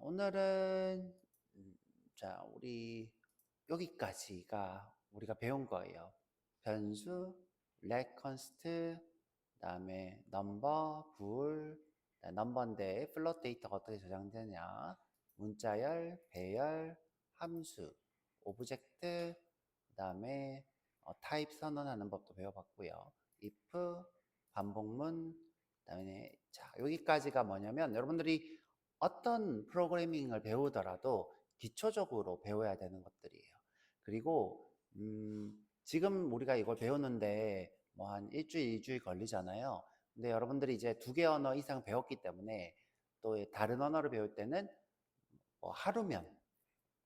오늘은 우리 여기까지가 우리가 배운 거예요. 변수, 렉 컨스트, 그다음에 넘버, 불, 넘버인데 플롯 데이터가 어떻게 저장되냐, 문자열, 배열, 함수, 오브젝트, 그다음에 타입 선언하는 법도 배워봤고요. if, 반복문, 그다음에 자 여기까지가 뭐냐면 여러분들이 어떤 프로그래밍을 배우더라도 기초적으로 배워야 되는 것들이에요. 그리고 지금 우리가 이걸 배우는데 뭐 한 일주일, 이주일 걸리잖아요. 근데 여러분들이 이제 2개 언어 이상 배웠기 때문에 또 다른 언어를 배울 때는 뭐 하루면,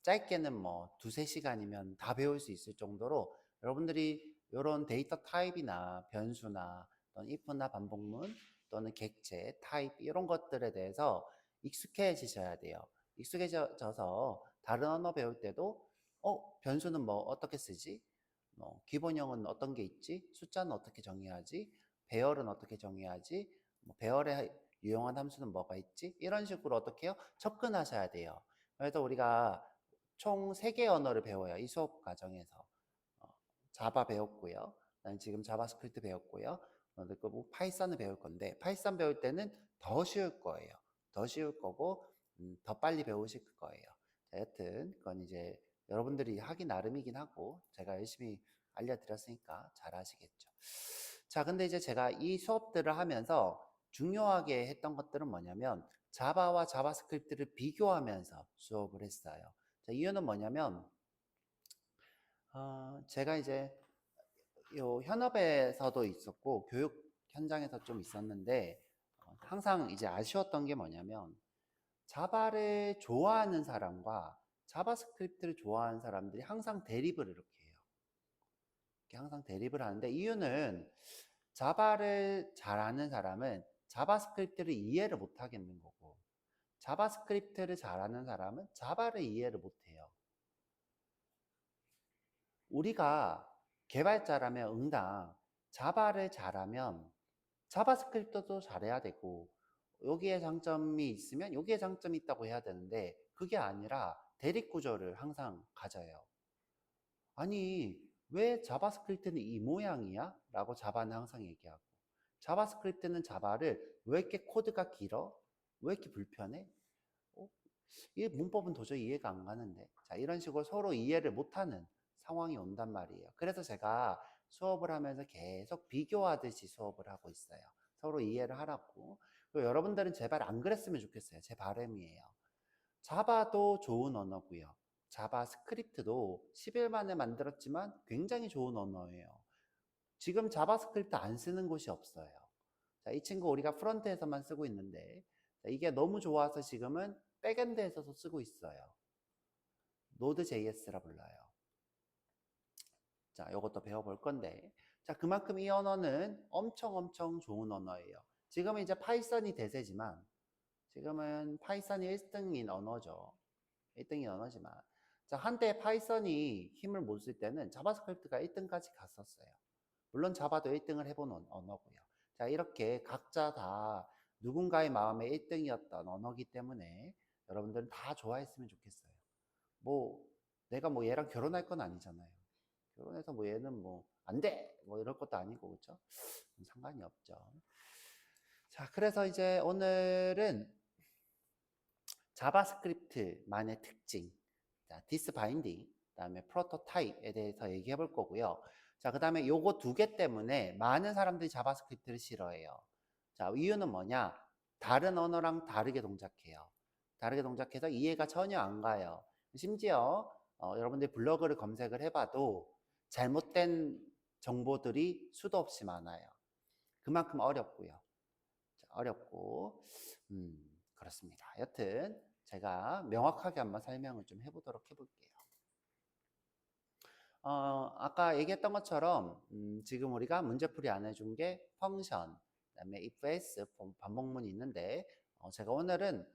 짧게는 뭐 2~3시간이면 다 배울 수 있을 정도로 여러분들이 이런 데이터 타입이나 변수나 또는 if나 반복문 또는 객체, 타입 이런 것들에 대해서 익숙해지셔야 돼요. 익숙해져서 다른 언어 배울 때도 변수는 뭐 어떻게 쓰지? 뭐 기본형은 어떤 게 있지? 숫자는 어떻게 정의하지? 배열은 어떻게 정의하지? 뭐 배열에 유용한 함수는 뭐가 있지? 이런 식으로 어떻게 해요? 접근하셔야 돼요. 그래서 우리가 총 3개 언어를 배워요. 이 수업 과정에서. 자바 배웠고요. 지금 자바스크립트 배웠고요. 그리고 파이썬을 배울 건데 파이썬 배울 때는 더 쉬울 거예요. 더 쉬울 거고 더 빨리 배우실 거예요. 자, 여튼 그건 이제 여러분들이 하기 나름이긴 하고 제가 열심히 알려드렸으니까 잘 하시겠죠. 자, 근데 이제 제가 이 수업들을 하면서 중요하게 했던 것들은 뭐냐면 자바와 자바스크립트를 비교하면서 수업을 했어요. 자, 이유는 뭐냐면 제가 이제 요 현업에서도 있었고 교육 현장에서 좀 있었는데 항상 이제 아쉬웠던 게 뭐냐면 자바를 좋아하는 사람과 자바스크립트를 좋아하는 사람들이 항상 대립을 이렇게 해요. 이렇게 항상 대립을 하는데 이유는 자바를 잘하는 사람은 자바스크립트를 이해를 못 하겠는 거고 자바스크립트를 잘하는 사람은 자바를 이해를 못 해요. 우리가 개발자라면 응당 자바를 잘하면 자바스크립트도 잘해야 되고 여기에 장점이 있으면 여기에 장점이 있다고 해야 되는데 그게 아니라 대립 구조를 항상 가져요. 아니 왜 자바스크립트는 이 모양이야? 라고 자바는 항상 얘기하고 자바스크립트는 자바를 왜 이렇게 코드가 길어? 왜 이렇게 불편해? 이 문법은 도저히 이해가 안 가는데. 자, 이런 식으로 서로 이해를 못하는 상황이 온단 말이에요. 그래서 제가 수업을 하면서 계속 비교하듯이 수업을 하고 있어요. 서로 이해를 하라고. 그리고 여러분들은 제발 안 그랬으면 좋겠어요. 제 바람이에요. 자바도 좋은 언어고요. 자바스크립트도 10일 만에 만들었지만 굉장히 좋은 언어예요. 지금 자바스크립트 안 쓰는 곳이 없어요. 자, 이 친구 우리가 프론트에서만 쓰고 있는데 이게 너무 좋아서 지금은 백엔드에서도 쓰고 있어요. Node.js라 불러요. 자, 이것도 배워볼 건데 자, 그만큼 이 언어는 엄청 좋은 언어예요. 지금은 이제 파이썬이 대세지만 지금은 파이썬이 1등인 언어죠. 1등인 언어지만 자, 한때 파이썬이 힘을 못 쓸 때는 자바스크립트가 1등까지 갔었어요. 물론 자바도 1등을 해본 언어고요. 자, 이렇게 각자 다 누군가의 마음에 1등이었던 언어기 때문에 여러분들은 다 좋아했으면 좋겠어요. 뭐 내가 뭐 얘랑 결혼할 건 아니잖아요. 결혼해서 뭐 얘는 뭐 안 돼! 뭐 이럴 것도 아니고 그렇죠? 상관이 없죠. 자, 그래서 이제 오늘은 자바스크립트만의 특징, 자, 디스 바인딩, 그다음에 프로토타입에 대해서 얘기해 볼 거고요. 자, 그다음에 요거 2개 때문에 많은 사람들이 자바스크립트를 싫어해요. 자, 이유는 뭐냐? 다른 언어랑 다르게 동작해요. 다르게 동작해서 이해가 전혀 안 가요. 심지어 여러분들 블로그를 검색을 해봐도 잘못된 정보들이 수도 없이 많아요. 그만큼 어렵고요. 자, 어렵고 그렇습니다. 여튼 제가 명확하게 한번 설명을 좀 해보도록 해볼게요. 아까 얘기했던 것처럼 지금 우리가 문제풀이 안 해준 게 펑션, 그다음에 if-else 반복문이 있는데 제가 오늘은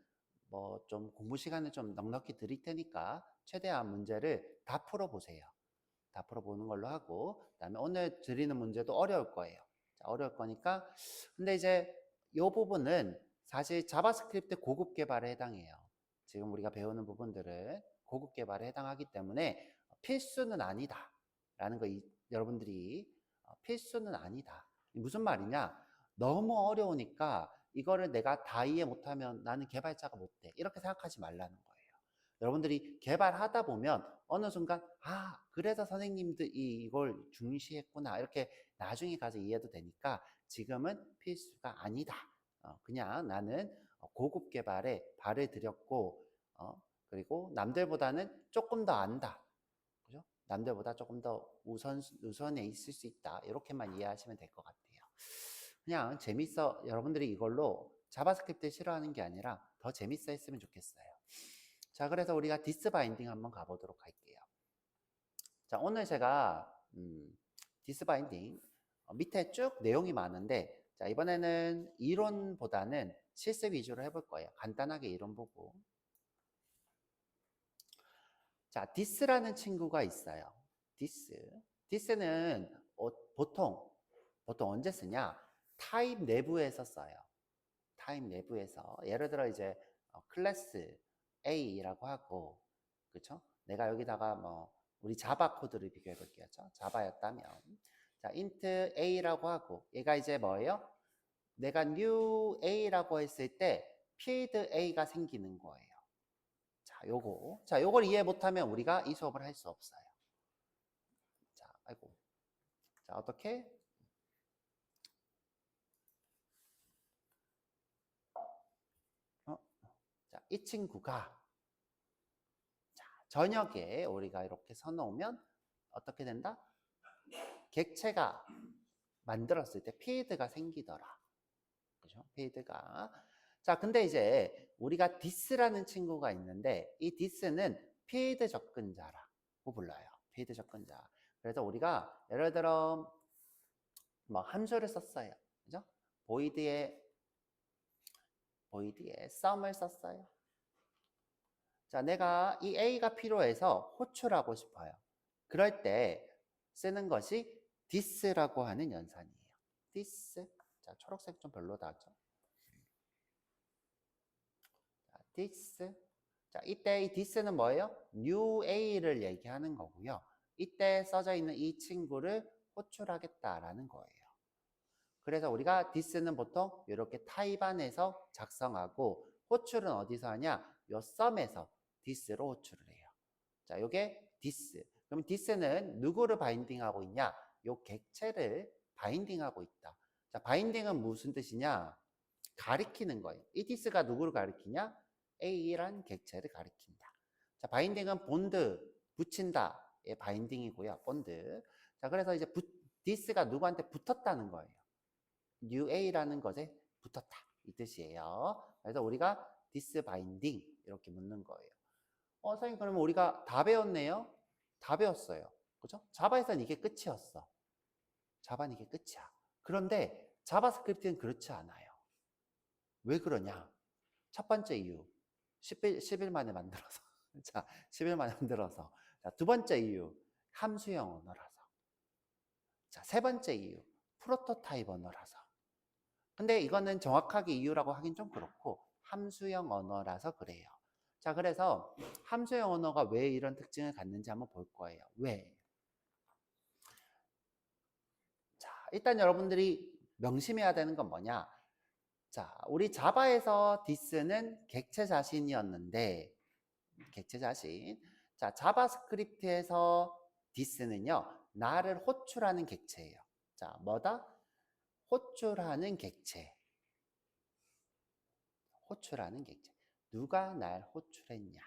뭐 좀 공부 시간을 좀 넉넉히 드릴 테니까 최대한 문제를 다 풀어보세요. 다 풀어보는 걸로 하고 그다음에 오늘 드리는 문제도 어려울 거예요. 자, 어려울 거니까 근데 이제 이 부분은 사실 자바스크립트 고급 개발에 해당해요. 지금 우리가 배우는 부분들은 고급 개발에 해당하기 때문에 필수는 아니다 라는 거 여러분들이 필수는 아니다. 무슨 말이냐? 너무 어려우니까 이거를 내가 다 이해 못하면 나는 개발자가 못돼 이렇게 생각하지 말라는 거예요. 여러분들이 개발하다 보면 어느 순간 그래서 선생님들이 이걸 중시했구나 이렇게 나중에 가서 이해도 되니까 지금은 필수가 아니다. 그냥 나는 고급 개발에 발을 들였고 그리고 남들보다는 조금 더 안다. 그죠? 남들보다 조금 더 우선에 있을 수 있다. 이렇게만 이해하시면 될 것 같아요. 그냥 재밌어. 여러분들이 이걸로 자바스크립트 싫어하는 게 아니라 더 재밌어 했으면 좋겠어요. 자, 그래서 우리가 디스 바인딩 한번 가보도록 할게요. 자, 오늘 제가 디스 바인딩 밑에 쭉 내용이 많은데 자, 이번에는 이론보다는 실습 위주로 해볼 거예요. 간단하게 이론 보고. 자, 디스라는 친구가 있어요. 디스는 보통 언제 쓰냐? 타입 내부에서 써요. 타입 내부에서. 예를 들어 이제 클래스 A라고 하고, 그쵸? 내가 여기다가 뭐 우리 자바 코드를 비교해 볼게요. 자바였다면 자, int A라고 하고 얘가 이제 뭐예요? 내가 new A라고 했을 때 field A가 생기는 거예요. 자, 요걸 이해 못하면 우리가 이 수업을 할 수 없어요. 자, 아이고. 자, 어떻게? 자, 이 친구가 자, 저녁에 우리가 이렇게 써놓으면 어떻게 된다? 객체가 만들었을 때 필드가 생기더라. 그죠? 필드가. 자, 근데 이제 우리가 디스라는 친구가 있는데 이 디스는 필드 접근자라고 불러요. 필드 접근자. 그래서 우리가 예를 들어 뭐 함수를 썼어요. 그죠? void에 sum을 썼어요. 자, 내가 이 A가 필요해서 호출하고 싶어요. 그럴 때 쓰는 것이 this라고 하는 연산이에요. this. 자, 초록색 좀 별로다죠. 자, this. 자, 이때 이 this는 뭐예요? new A를 얘기하는 거고요. 이때 써져 있는 이 친구를 호출하겠다라는 거예요. 그래서 우리가 this는 보통 이렇게 타입 안에서 작성하고 호출은 어디서 하냐? 요 sum에서 this로 호출을 해요. 자, 요게 this. 그럼 this는 누구를 바인딩하고 있냐? 요 객체를 바인딩하고 있다. 자, 바인딩은 무슨 뜻이냐? 가리키는 거예요. 이 this가 누구를 가리키냐? A란 객체를 가리킨다. 자, 바인딩은 본드, 붙인다의 바인딩이고요. 본드. 자, 그래서 이제 this가 누구한테 붙었다는 거예요. new A라는 것에 붙었다. 이 뜻이에요. 그래서 우리가 this binding 이렇게 묻는 거예요. 선생님, 그러면 우리가 다 배웠네요? 다 배웠어요. 그죠? 자바에서는 이게 끝이었어. 자바는 이게 끝이야. 그런데 자바스크립트는 그렇지 않아요. 왜 그러냐? 첫 번째 이유. 10일 만에 만들어서. 자, 10일 만에 만들어서. 자, 두 번째 이유. 함수형 언어라서. 자, 세 번째 이유. 프로토타입 언어라서. 근데 이거는 정확하게 이유라고 하긴 좀 그렇고 함수형 언어라서 그래요. 자, 그래서 함수형 언어가 왜 이런 특징을 갖는지 한번 볼 거예요. 왜? 자, 일단 여러분들이 명심해야 되는 건 뭐냐? 자, 우리 자바에서 this는 객체 자신이었는데 객체 자신. 자, 자바스크립트에서 this는요. 나를 호출하는 객체예요. 자, 뭐다? 호출하는 객체. 호출하는 객체. 누가 날 호출했냐?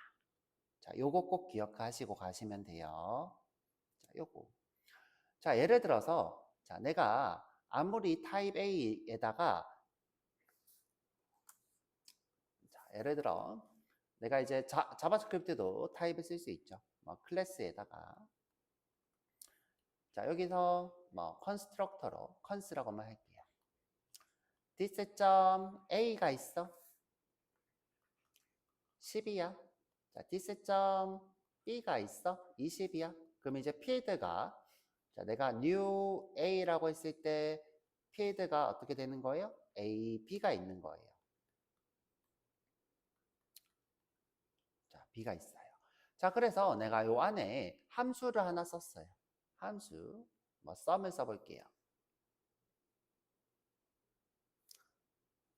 자, 요거 꼭 기억하시고 가시면 돼요. 자, 요거. 자, 예를 들어서, 자, 내가 아무리 타입 A에다가, 자, 예를 들어, 내가 이제 자바스크립트도 타입을 쓸 수 있죠. 뭐, 클래스에다가. 자, 여기서 뭐, 컨스트럭터로, 컨스라고만 할게요. this.a가 있어. 10이야. 자, this.b가 있어. 20이야. 그럼 이제 필드가 자, 내가 new a라고 했을 때 필드가 어떻게 되는 거예요? a, b가 있는 거예요. b가 있어요. 자, 그래서 내가 요 안에 함수를 하나 썼어요. 함수, 뭐 sum을 써볼게요.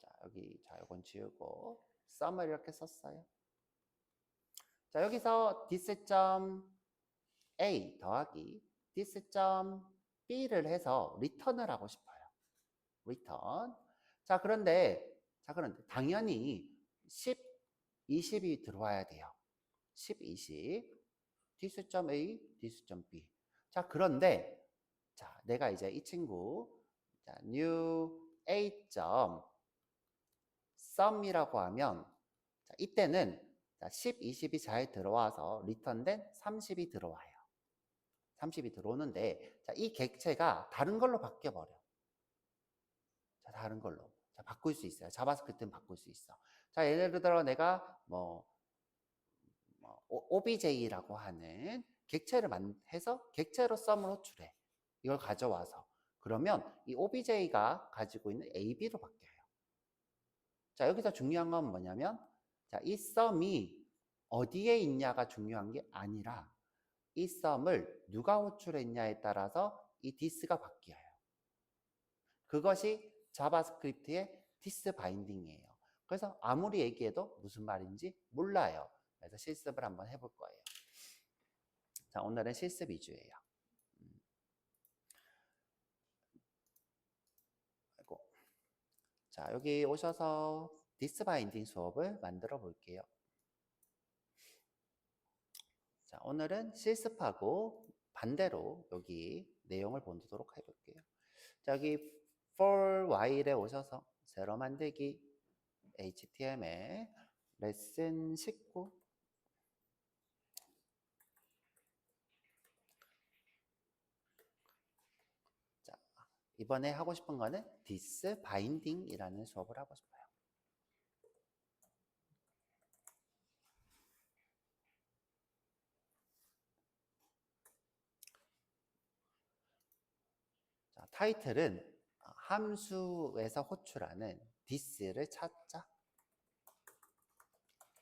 자, 여기, 자, 요건 지우고 sum을 이렇게 썼어요. 자, 여기서 this.a 더하기 this.b를 해서 리턴을 하고 싶어요. 리턴. 자, 그런데 당연히 10, 20이 들어와야 돼요. 10, 20. this.a, this.b. 자, 그런데 자, 내가 이제 이 친구 자, new a.sum이라고 하면 자, 이때는 자, 10, 20이 잘 들어와서 리턴된 30이 들어와요. 30이 들어오는데 자, 이 객체가 다른 걸로 바뀌어 버려. 자, 다른 걸로. 자, 바꿀 수 있어요. 자바스크립트는 바꿀 수 있어. 자, 예를 들어 내가 OBJ라고 하는 객체를 해서 객체로 sum을 호출해. 이걸 가져와서. 그러면 이 OBJ가 가지고 있는 AB로 바뀌어요. 자, 여기서 중요한 건 뭐냐면 자, 이 sum이 어디에 있냐가 중요한 게 아니라 이 sum을 누가 호출했냐에 따라서 이 this가 바뀌어요. 그것이 자바스크립트의 this 바인딩이에요. 그래서 아무리 얘기해도 무슨 말인지 몰라요. 그래서 실습을 한번 해볼 거예요. 자, 오늘은 실습 위주예요. 아이고. 자, 여기 오셔서 this 바인딩 수업을 만들어 볼게요. 자, 오늘은 실습하고 반대로 여기 내용을 보도록 해볼게요. 자, 여기 for while에 오셔서 세로 만들기 HTML 레슨 19 자, 이번에 하고 싶은 거는 this binding이라는 수업을 하고 싶어요. 자, 타이틀은 함수에서 호출하는 this를 찾자.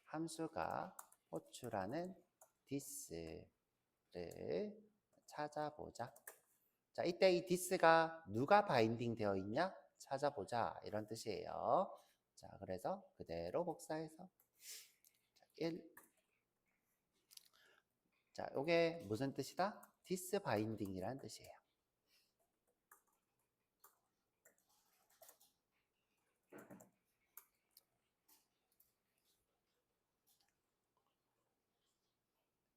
함수가 호출하는 this를 찾아보자. 자, 이때 이 this가 누가 바인딩 되어 있냐? 찾아보자. 이런 뜻이에요. 자, 그래서 그대로 복사해서 1. 자, 요게 무슨 뜻이다? this binding이라는 뜻이에요.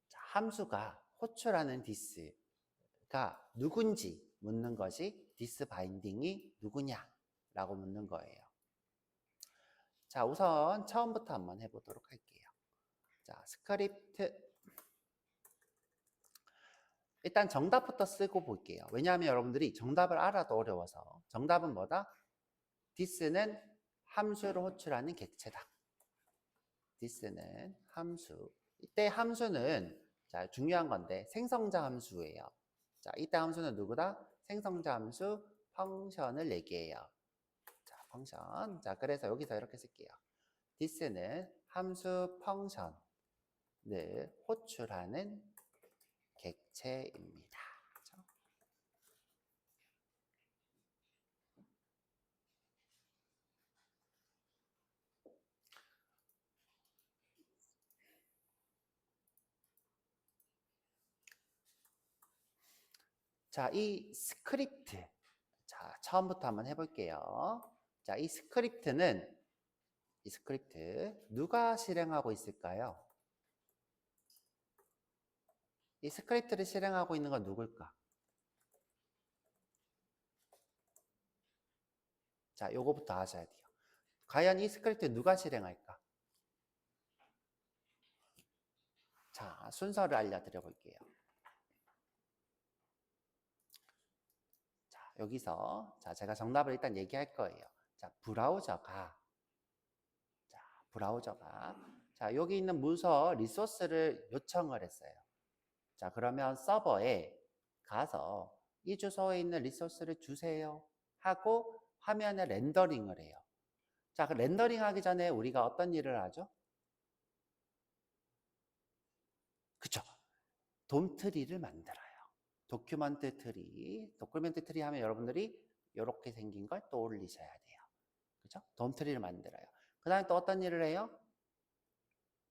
자, 함수가 호출하는 this가 누군지 묻는 것이 this binding이 누구냐라고 묻는 거예요. 자, 우선 처음부터 한번 해보도록 할게요. 자, 스크립트 일단 정답부터 쓰고 볼게요. 왜냐하면 여러분들이 정답을 알아도 어려워서. 정답은 뭐다? this는 함수를 호출하는 객체다. this는 함수. 이때 함수는 자, 중요한 건데 생성자 함수예요. 자, 이때 함수는 누구다? 생성자 함수 펑션을 얘기해요. 자, 펑션. 자, 그래서 여기서 이렇게 쓸게요. this는 함수 펑션을 호출하는 객체입니다. 그렇죠? 자, 이 스크립트. 자, 처음부터 한번 해볼게요. 자, 이 스크립트 누가 실행하고 있을까요? 이 스크립트를 실행하고 있는 건 누굴까? 자, 요거부터 아셔야 돼요. 과연 이 스크립트 누가 실행할까? 자, 순서를 알려드려 볼게요. 자, 여기서 자, 제가 정답을 일단 얘기할 거예요. 자, 브라우저가 자, 여기 있는 문서 리소스를 요청을 했어요. 자, 그러면 서버에 가서 이 주소에 있는 리소스를 주세요 하고 화면에 렌더링을 해요. 자, 그 렌더링 하기 전에 우리가 어떤 일을 하죠? 그쵸? 돔 트리를 만들어요. 도큐멘트 트리 하면 여러분들이 이렇게 생긴 걸 떠올리셔야 돼요. 그죠? 돔 트리를 만들어요. 그 다음에 또 어떤 일을 해요?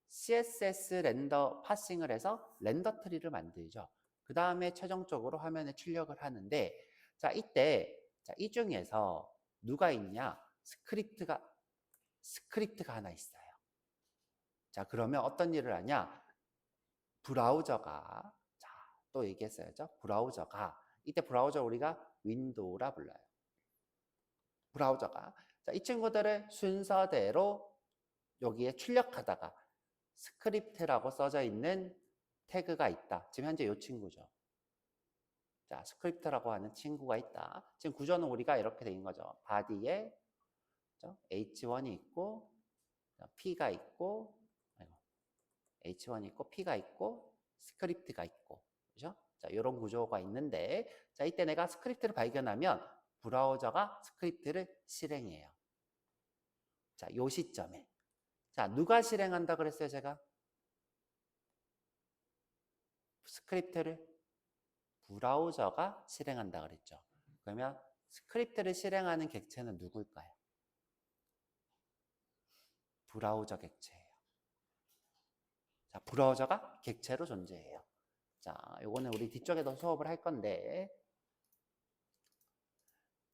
CSS 렌더 파싱을 해서 렌더 트리를 만들죠. 그 다음에 최종적으로 화면에 출력을 하는데, 자, 이때, 자, 이 중에서 누가 있냐? 스크립트가 하나 있어요. 자, 그러면 어떤 일을 하냐? 브라우저가, 자, 또 얘기했어야죠. 브라우저가, 이때 브라우저 우리가 윈도우라 불러요. 브라우저가. 자, 이 친구들을 순서대로 여기에 출력하다가 스크립트라고 써져 있는 태그가 있다. 지금 현재 이 친구죠. 자, 스크립트라고 하는 친구가 있다. 지금 구조는 우리가 이렇게 된 거죠. 바디에 H1이 있고, P가 있고, H1이 있고, P가 있고, 스크립트가 있고, 그죠? 자, 이런 구조가 있는데, 자, 이때 내가 스크립트를 발견하면 브라우저가 스크립트를 실행해요. 자, 요 시점에. 자, 누가 실행한다 그랬어요, 제가? 스크립트를 브라우저가 실행한다 그랬죠. 그러면 스크립트를 실행하는 객체는 누굴까요? 브라우저 객체예요. 자, 브라우저가 객체로 존재해요. 자, 요거는 우리 뒤쪽에도 수업을 할 건데,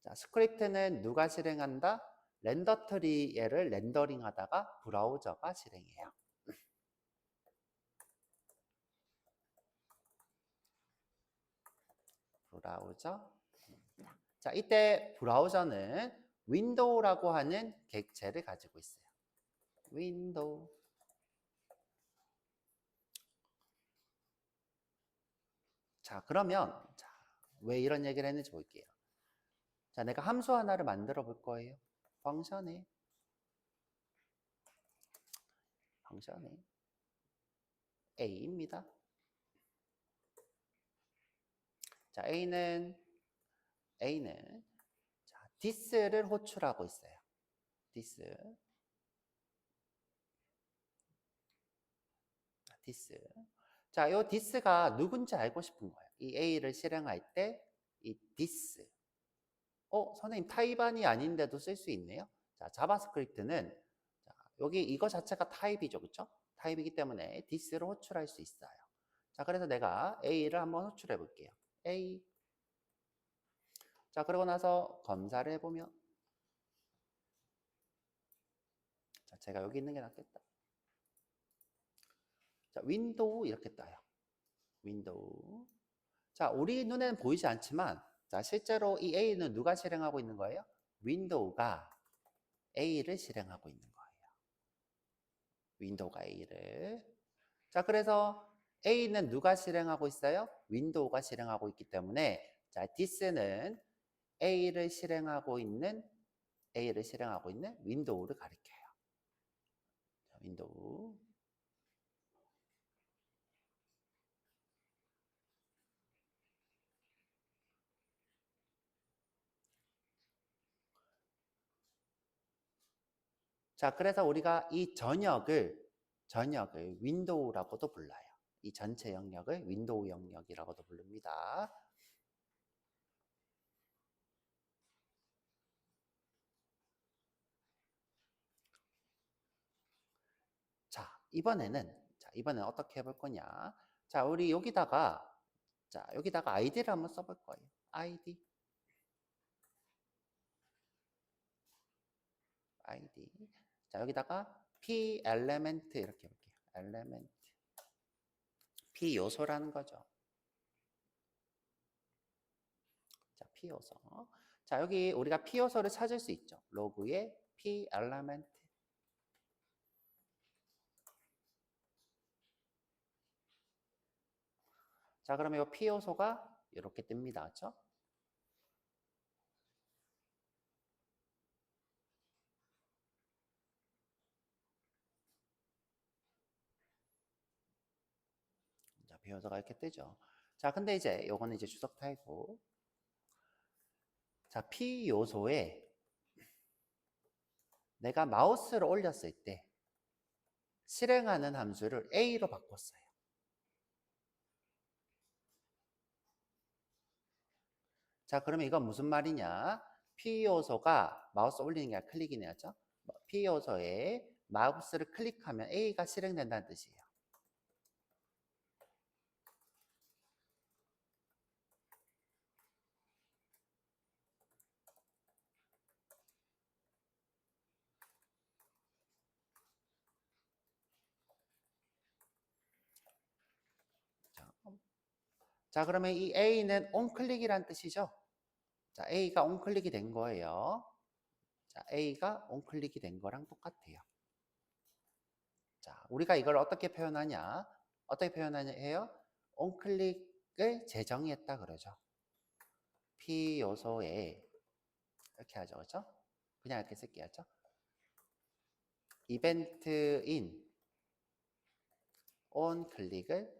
자, 스크립트는 누가 실행한다? 렌더 트리를 렌더링 하다가 브라우저가 실행해요. 브라우저. 자, 이때 브라우저는 윈도우라고 하는 객체를 가지고 있어요. 윈도우. 자, 그러면 자, 왜 이런 얘기를 했는지 볼게요. 자, 내가 함수 하나를 만들어 볼 거예요. 펑션에 A입니다. 자, A는 자, this를 호출하고 있어요. this. 자, 요 this가 누군지 알고 싶은 거예요. 이 A를 실행할 때 이 this. 선생님 타입안이 아닌데도 쓸 수 있네요. 자, 자바스크립트는 자, 여기 이거 자체가 타입이죠. 그렇죠? 타입이기 때문에 this를 호출할 수 있어요. 자, 그래서 내가 A를 한번 호출해 볼게요. A. 자, 그러고 나서 검사를 해보면 자, 제가 여기 있는 게 낫겠다. 자, 윈도우 이렇게 떠요. 윈도우. 자, 우리 눈에는 보이지 않지만 자, 실제로 이 A는 누가 실행하고 있는 거예요? 윈도우가 A를 실행하고 있는 거예요. 윈도우가 A를. 자, 그래서 A는 누가 실행하고 있어요? 윈도우가 실행하고 있기 때문에 자, this는 A를 실행하고 있는 윈도우를 가리켜요. 자, 윈도우. 자, 그래서 우리가 이 전역을 윈도우라고도 불러요. 이 전체 영역을 윈도우 영역이라고도 부릅니다. 자, 이번에는 어떻게 해볼 거냐? 자, 우리 여기다가 아이디를 한번 써볼 거예요. 아이디. 자, 여기다가 P 엘레멘트 이렇게 해볼게요. 엘레멘트. P 요소라는 거죠. 자, P 요소. 자, 여기 우리가 P 요소를 찾을 수 있죠. 로그에 P 엘레멘트. 자, 그러면 이 P 요소가 이렇게 뜹니다. 그렇죠? 자, P 요소가 이렇게 뜨죠. 자, 근데 이제 요거는 이제 주석 타입고. 자, P 요소에 내가 마우스를 올렸을 때 실행하는 함수를 A로 바꿨어요. 자, 그러면 이건 무슨 말이냐? P 요소가 마우스 올리는 게 아니라 클릭이네요. P 요소에 마우스를 클릭하면 A가 실행된다는 뜻이에요. 자, 그러면 이 A는 onClick이란 뜻이죠. 자, A가 onClick이 된 거예요. 자, A가 onClick이 된 거랑 똑같아요. 자, 우리가 이걸 어떻게 표현하냐? 어떻게 표현하냐 해요? onClick을 재정의했다 그러죠. P 요소에 이렇게 하죠. 그렇죠? 그냥 이렇게 쓸게요. 그렇죠? 이벤트인 onClick을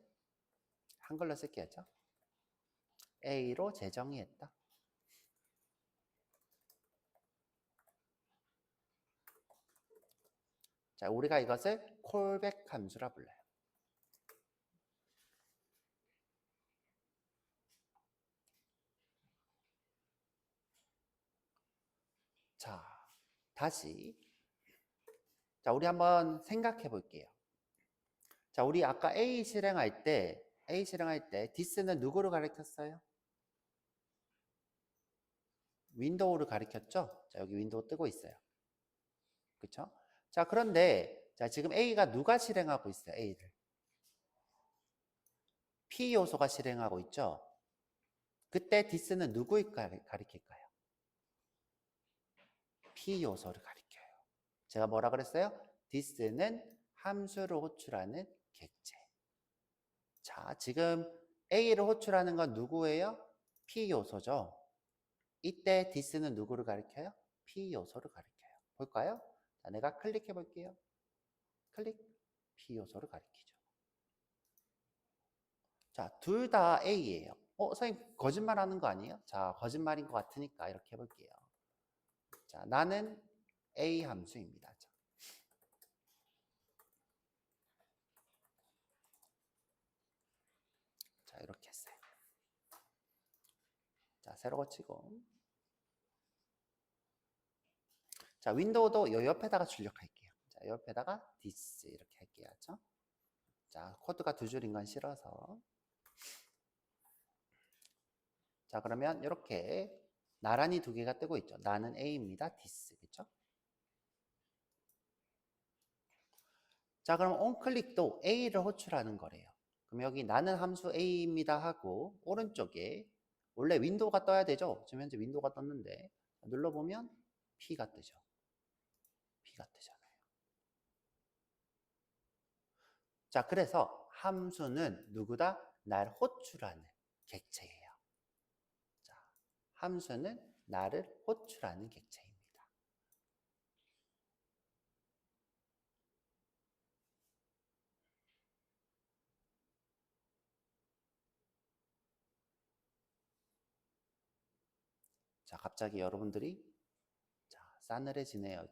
한글로 쓸게요. 그렇죠? A로 재정의했다. 자, 우리가 이것을 callback 함수라 불러요. 자, 다시. 자, 우리 한번 생각해 볼게요. 자, 우리 아까 A 실행할 때 this는 누구를 가리켰어요? 윈도우를 가리켰죠? 자, 여기 윈도우 뜨고 있어요. 그쵸? 자, 그런데 자, 지금 A가 누가 실행하고 있어요? A를. P 요소가 실행하고 있죠? 그때 this는 누구를 가리킬까요? P 요소를 가리켜요. 제가 뭐라 그랬어요? this는 함수를 호출하는 객체. 자, 지금 A를 호출하는 건 누구예요? P 요소죠. 이때 this는 누구를 가리켜요? P 요소를 가리켜요. 볼까요? 자, 내가 클릭해 볼게요. 클릭. P 요소를 가리키죠. 자, 둘 다 A예요. 선생님 거짓말 하는 거 아니에요? 자, 거짓말인 것 같으니까 이렇게 해볼게요. 자, 나는 A 함수입니다. 자, 이렇게 했어요. 자, 새로 고치고. 자, 윈도우도 요 옆에다가 출력할게요. 자, 옆에다가 this 이렇게 할게요. 그렇죠? 자, 코드가 두 줄인 건 싫어서. 자, 그러면 이렇게 나란히 두 개가 뜨고 있죠. 나는 A입니다. this. 그렇죠? 자, 그럼 onClick도 A를 호출하는 거래요. 그럼 여기 나는 함수 A입니다 하고 오른쪽에 원래 윈도우가 떠야 되죠. 지금 현재 윈도우가 떴는데 눌러보면 P가 뜨죠. P가 뜨잖아요. 자, 그래서 함수는 누구다? 날 호출하는 객체예요. 자, 함수는 나를 호출하는 객체입니다. 자, 갑자기 여러분들이 자, 싸늘해지네요.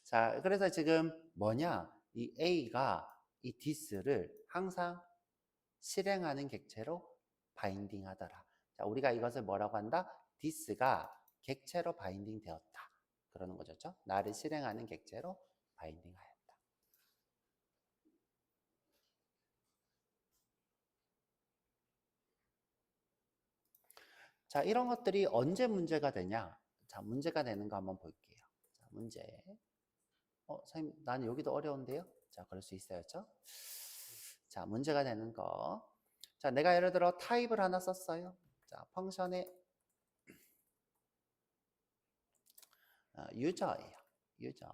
자, 그래서 지금 뭐냐? 이 A가 이 this를 항상 실행하는 객체로 바인딩 하더라. 자, 우리가 이것을 뭐라고 한다? this가 객체로 바인딩 되었다. 그러는 거죠. 나를 실행하는 객체로 바인딩 하였다. 자, 이런 것들이 언제 문제가 되냐? 자, 문제가 되는 거 한번 볼게요. 자, 문제. 선생님, 나는 여기도 어려운데요? 자, 그럴 수 있어요. 자, 문제가 되는 거. 자, 내가 예를 들어 타입을 하나 썼어요. 자, 펑션의 유저예요. 유저.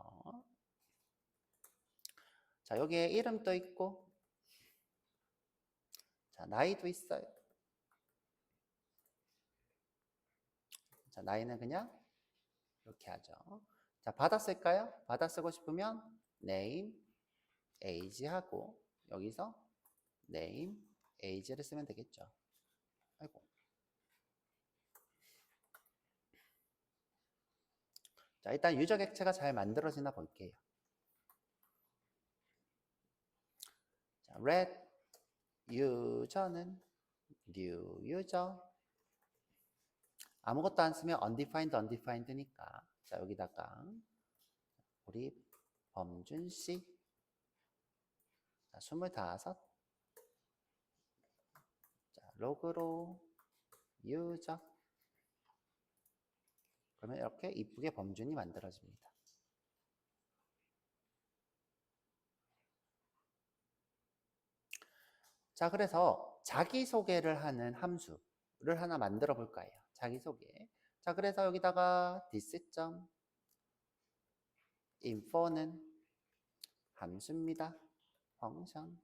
자, 여기에 이름도 있고, 자, 나이도 있어요. 자, 나이는 그냥 이렇게 하죠. 자, 받아 쓸까요? 받아 쓰고 싶으면 name, age 하고 여기서 name, age를 쓰면 되겠죠. 아이고. 자, 일단 유저 객체가 잘 만들어지나 볼게요. 자, red user는 new user. 아무것도 안 쓰면 undefined니까. 자, 여기다가 우리 범준 씨. 자, 25. 자, 로그로 유저. 그러면 이렇게 이쁘게 범준이 만들어집니다. 자, 그래서 자기소개를 하는 함수를 하나 만들어 볼 거예요. 자기소개. 자, 그래서 여기다가 this.info는 함수입니다. 펑션.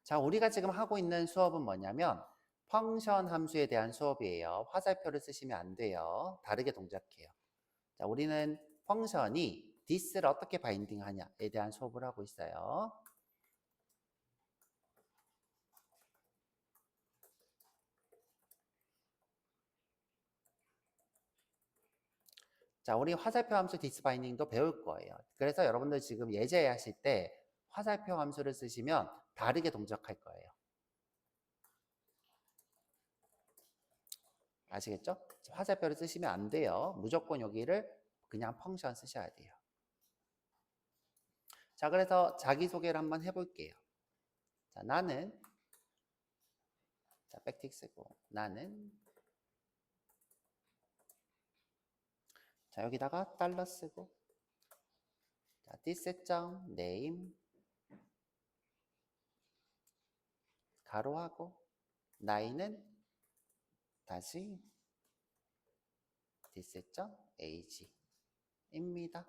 자, 우리가 지금 하고 있는 수업은 뭐냐면 펑션 함수에 대한 수업이에요. 화살표를 쓰시면 안 돼요. 다르게 동작해요. 자, 우리는 펑션이 this를 어떻게 바인딩하냐에 대한 수업을 하고 있어요. 자, 우리 화살표 함수 this 바인딩도 배울 거예요. 그래서 여러분들 지금 예제 하실 때 화살표 함수를 쓰시면 다르게 동작할 거예요. 아시겠죠? 화살표를 쓰시면 안 돼요. 무조건 여기를 그냥 펑션 쓰셔야 돼요. 자, 그래서 자기소개를 한번 해볼게요. 자, 나는, 자, 백틱 쓰고, 나는, 자, 여기다가 달러 쓰고, 자, this.name, 가로하고, 나이는 다시 this.age입니다.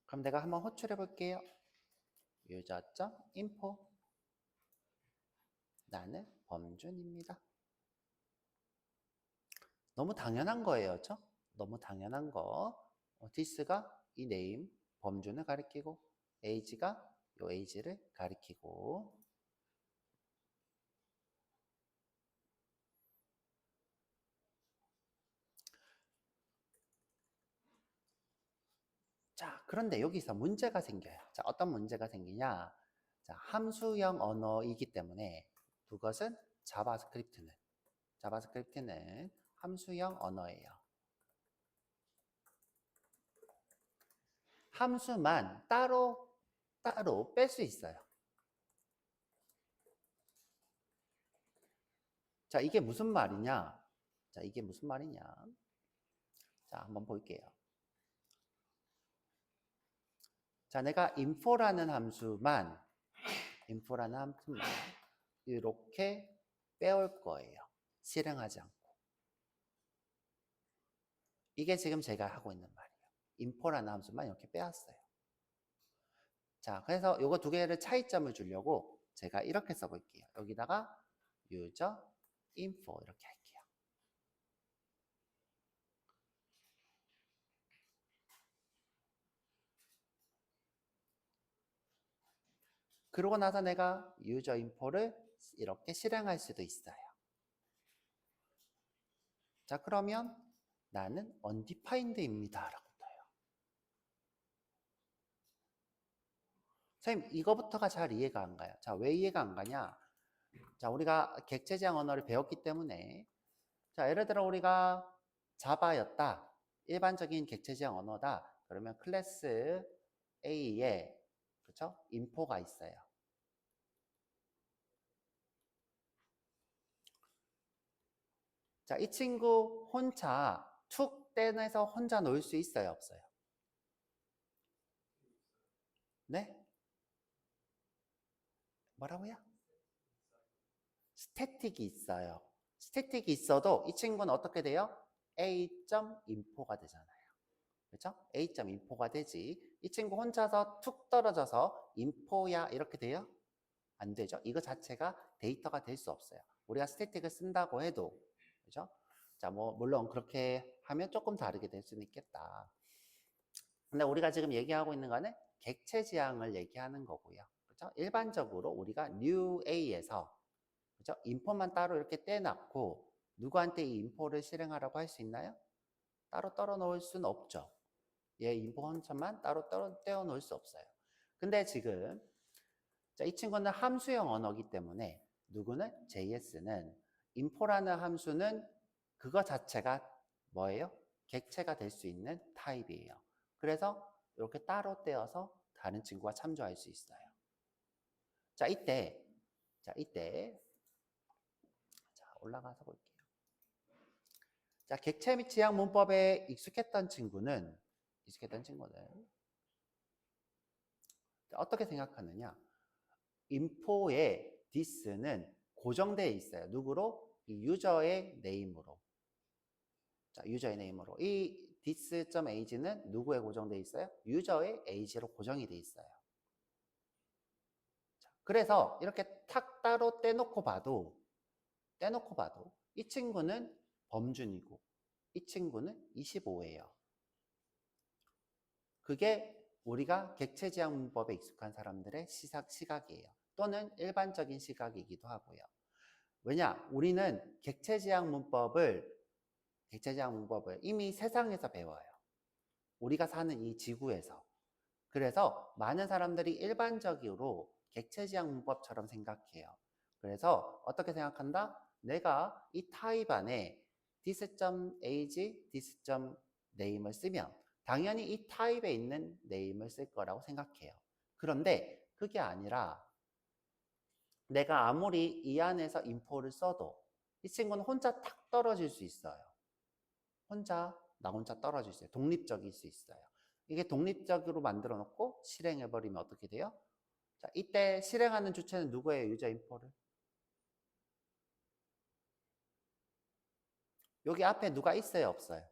그럼 내가 한번 호출해 볼게요. user.info 나는 범준입니다. 너무 당연한 거예요. 그렇죠? 너무 당연한 거. this가 이 name 범준을 가리키고 age가 요 age를 가리키고 자, 그런데 여기서 문제가 생겨요. 자, 어떤 문제가 생기냐? 자, 함수형 언어이기 때문에 그것은 자바스크립트는 함수형 언어예요. 함수만 따로 뺄 수 있어요. 자, 이게 무슨 말이냐? 자, 이게 무슨 말이냐? 자, 한번 볼게요. 자, 내가 info라는 함수만 이렇게 빼올 거예요. 실행하지 않고. 이게 지금 제가 하고 있는 말이에요. info라는 함수만 이렇게 빼왔어요. 자, 그래서 요거 두 개를 차이점을 주려고 제가 이렇게 써볼게요. 여기다가 user info 이렇게 할게요. 그러고 나서 내가 user info를 이렇게 실행할 수도 있어요. 자, 그러면 나는 undefined입니다 라고 떠요. 선생님, 이거부터가 잘 이해가 안 가요. 자, 왜 이해가 안 가냐? 자, 우리가 객체지향 언어를 배웠기 때문에 자, 예를 들어 우리가 자바였다. 일반적인 객체지향 언어다. 그러면 클래스 A에 그렇죠? 인포가 있어요. 자, 이 친구 혼자 툭 떼내서 혼자 놀 수 있어요, 없어요? 네? 뭐라고요? 스태틱이 있어요. 스태틱이 있어도 이 친구는 어떻게 돼요? A.info가 되잖아요. 그렇죠? A.info가 되지. 이 친구 혼자서 툭 떨어져서 info야 이렇게 돼요? 안 되죠. 이거 자체가 데이터가 될 수 없어요. 우리가 스태틱을 쓴다고 해도 그렇죠? 자, 뭐 물론 그렇게 하면 조금 다르게 될 수는 있겠다. 근데 우리가 지금 얘기하고 있는 거는 객체 지향을 얘기하는 거고요. 그렇죠? 일반적으로 우리가 new A에서 그렇죠? 인포만 따로 이렇게 떼놨고 누구한테 이 인포를 실행하라고 할 수 있나요? 따로 떨어 놓을 수는 없죠. 얘 인포 혼자만 따로 떼어 놓을 수 없어요. 근데 지금 자, 이 친구는 함수형 언어이기 때문에 누구는 JS는 info라는 함수는 그거 자체가 뭐예요? 객체가 될 수 있는 타입이에요. 그래서 이렇게 따로 떼어서 다른 친구가 참조할 수 있어요. 자, 이때 자, 올라가서 볼게요. 자, 객체 및 지향 문법에 익숙했던 친구는 어떻게 생각하느냐? info의 this는 고정되어 있어요. 누구로? 이 유저의 네임으로. 자, 유저의 네임으로. 이 this.age는 누구에 고정되어 있어요? 유저의 age로 고정이 되어 있어요. 자, 그래서 이렇게 탁 따로 떼놓고 봐도 이 친구는 범준이고 이 친구는 25예요. 그게 우리가 객체지향 문법에 익숙한 사람들의 시각이에요. 또는 일반적인 시각이기도 하고요. 왜냐? 우리는 객체지향 문법을 이미 세상에서 배워요. 우리가 사는 이 지구에서. 그래서 많은 사람들이 일반적으로 객체지향 문법처럼 생각해요. 그래서 어떻게 생각한다? 내가 이 타입 안에 this.age, this.name을 쓰면 당연히 이 타입에 있는 name을 쓸 거라고 생각해요. 그런데 그게 아니라 내가 아무리 이 안에서 info를 써도 이 친구는 혼자 탁 떨어질 수 있어요. 나 혼자 떨어질 수 있어요. 독립적일 수 있어요. 이게 독립적으로 만들어 놓고 실행해버리면 어떻게 돼요? 자, 이때 실행하는 주체는 누구예요? 유저 인포를. 여기 앞에 누가 있어요? 없어요?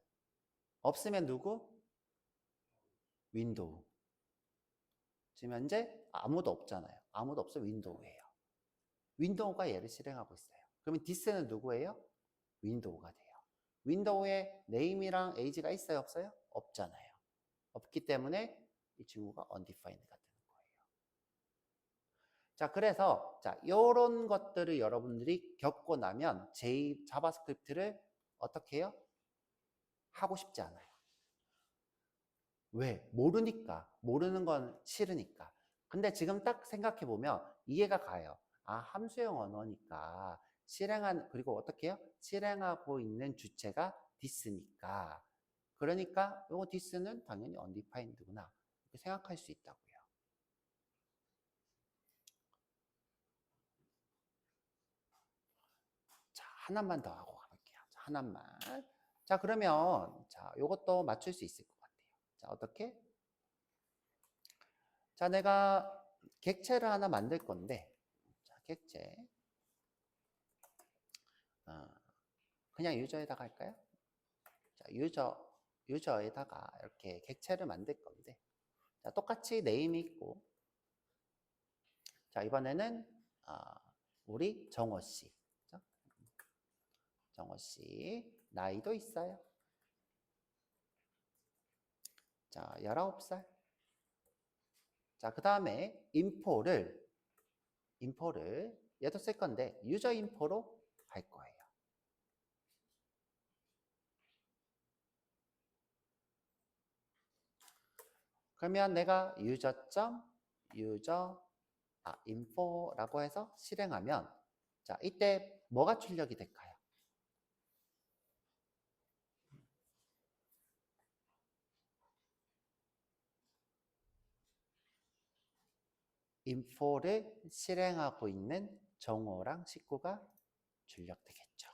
없으면 누구? 윈도우. 지금 현재 아무도 없잖아요. 아무도 없어 윈도우예요. 윈도우가 얘를 실행하고 있어요. 그러면 this는 누구예요? 윈도우가 돼요. 윈도우에 name이랑 age가 있어요? 없어요? 없잖아요. 없기 때문에 이 친구가 undefined가 되는 거예요. 자, 그래서 이런 것들을 여러분들이 겪고 나면 자바스크립트를 어떻게 해요? 하고 싶지 않아요. 왜? 모르니까. 모르는 건 싫으니까. 근데 지금 딱 생각해 보면 이해가 가요. 아, 함수형 언어니까 그리고 어떻게 해요? 실행하고 있는 주체가 this니까. 그러니까 이거 this는 당연히 undefined구나. 이렇게 생각할 수 있다고요. 자, 하나만 더 하고 가볼게요. 자, 하나만. 자, 그러면 요것도 맞출 수 있을 것 같아요. 자, 어떻게? 자, 내가 객체를 하나 만들 건데, 자, 객체. 그냥 유저에다가 할까요? 자, 유저에다가 이렇게 객체를 만들 건데, 자, 똑같이 네임이 있고, 자, 이번에는 우리 정호 씨. 그렇죠? 정호 씨. 나이도 있어요. 자, 19살. 자, 그 다음에 인포를 얘도 쓸 건데 유저 인포로 할 거예요. 그러면 내가 info라고 해서 실행하면 자, 이때 뭐가 출력이 될까요? info를 실행하고 있는 정호랑 식구가 출력되겠죠.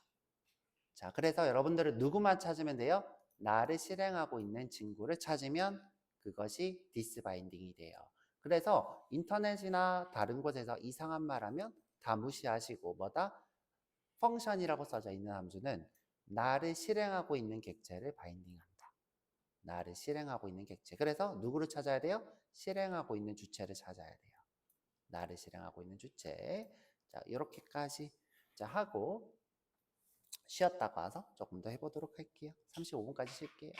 자, 그래서 여러분들은 누구만 찾으면 돼요? 나를 실행하고 있는 친구를 찾으면 그것이 디스바인딩이 돼요. 그래서 인터넷이나 다른 곳에서 이상한 말 하면 다 무시하시고 뭐다? 펑션이라고 써져 있는 함수는 나를 실행하고 있는 객체를 바인딩한다. 나를 실행하고 있는 객체. 그래서 누구를 찾아야 돼요? 실행하고 있는 주체를 찾아야 돼요. 나를 실행하고 있는 주체. 자, 이렇게까지 하고 쉬었다가 와서 조금 더 해보도록 할게요. 35분까지 쉴게요.